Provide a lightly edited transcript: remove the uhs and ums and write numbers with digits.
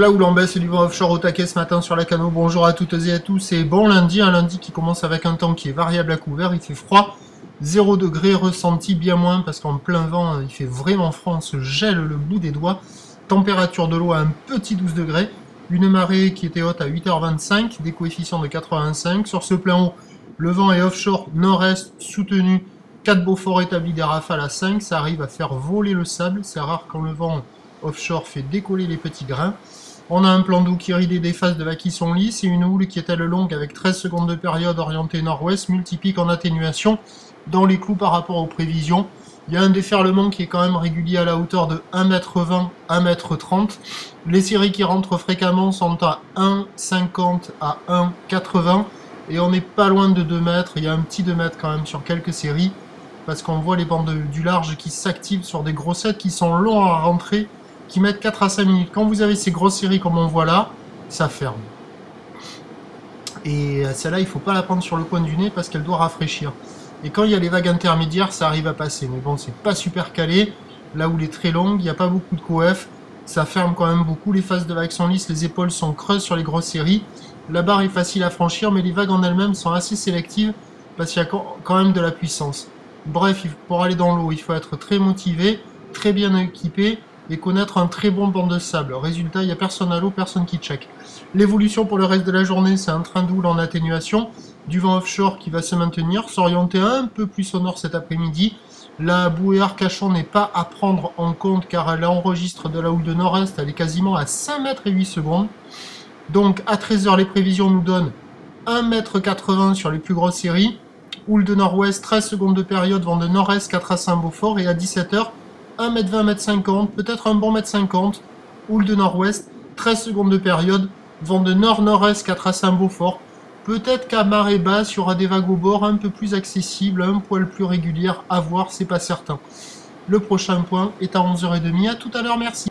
la houle en baisse du vent offshore au taquet ce matin sur la Cano. Bonjour à toutes et à tous et bon lundi, un lundi qui commence avec un temps qui est variable à couvert, il fait froid, 0 degré ressenti bien moins parce qu'en plein vent il fait vraiment froid, on se gèle le bout des doigts, température de l'eau à un petit 12 degrés, une marée qui était haute à 8h25, des coefficients de 85, sur ce plein haut le vent est offshore nord-est soutenu, 4 Beaufort établi des rafales à 5, ça arrive à faire voler le sable, c'est rare quand le vent offshore fait décoller les petits grains. On a un plan d'eau qui ridé des phases de vagues qui sont lisses et une houle qui est elle longue avec 13 secondes de période orientée nord-ouest, multipique en atténuation dans les clous par rapport aux prévisions. Il y a un déferlement qui est quand même régulier à la hauteur de 1m20, 1m30. Les séries qui rentrent fréquemment sont à 1,50 à 1,80 et on n'est pas loin de 2 mètres. Il y a un petit 2 mètres quand même sur quelques séries parce qu'on voit les bandes du large qui s'activent sur des grossettes qui sont longs à rentrer, qui mettent 4 à 5 minutes. Quand vous avez ces grosses séries comme on voit là, ça ferme. Et celle-là, il ne faut pas la prendre sur le coin du nez parce qu'elle doit rafraîchir. Et quand il y a les vagues intermédiaires, ça arrive à passer. Mais bon, c'est pas super calé. Là où elle est très longue, il n'y a pas beaucoup de coef. Ça ferme quand même beaucoup. Les phases de vagues sont lisses, les épaules sont creuses sur les grosses séries. La barre est facile à franchir, mais les vagues en elles-mêmes sont assez sélectives parce qu'il y a quand même de la puissance. Bref, pour aller dans l'eau, il faut être très motivé, très bien équipé et connaître un très bon banc de sable. Résultat, il n'y a personne à l'eau, personne qui check. L'évolution pour le reste de la journée, c'est un train de houle en atténuation, du vent offshore qui va se maintenir, s'orienter un peu plus au nord cet après-midi. La bouée Arcachon n'est pas à prendre en compte car elle enregistre de la houle de nord-est, elle est quasiment à 5 mètres et 8 secondes. Donc à 13h, les prévisions nous donnent 1,80 m sur les plus grosses séries. Houle de nord-ouest, 13 secondes de période, vent de nord-est 4 à 5 Beaufort et à 17h, 1m20, 1m50, peut-être un bon 1m50, houle de nord-ouest, 13 secondes de période, vent de nord-nord-est 4 à 5 Beaufort, peut-être qu'à marée basse, il y aura des vagues au bord un peu plus accessibles, un poil plus régulières, à voir, c'est pas certain. Le prochain point est à 11h30, à tout à l'heure, merci.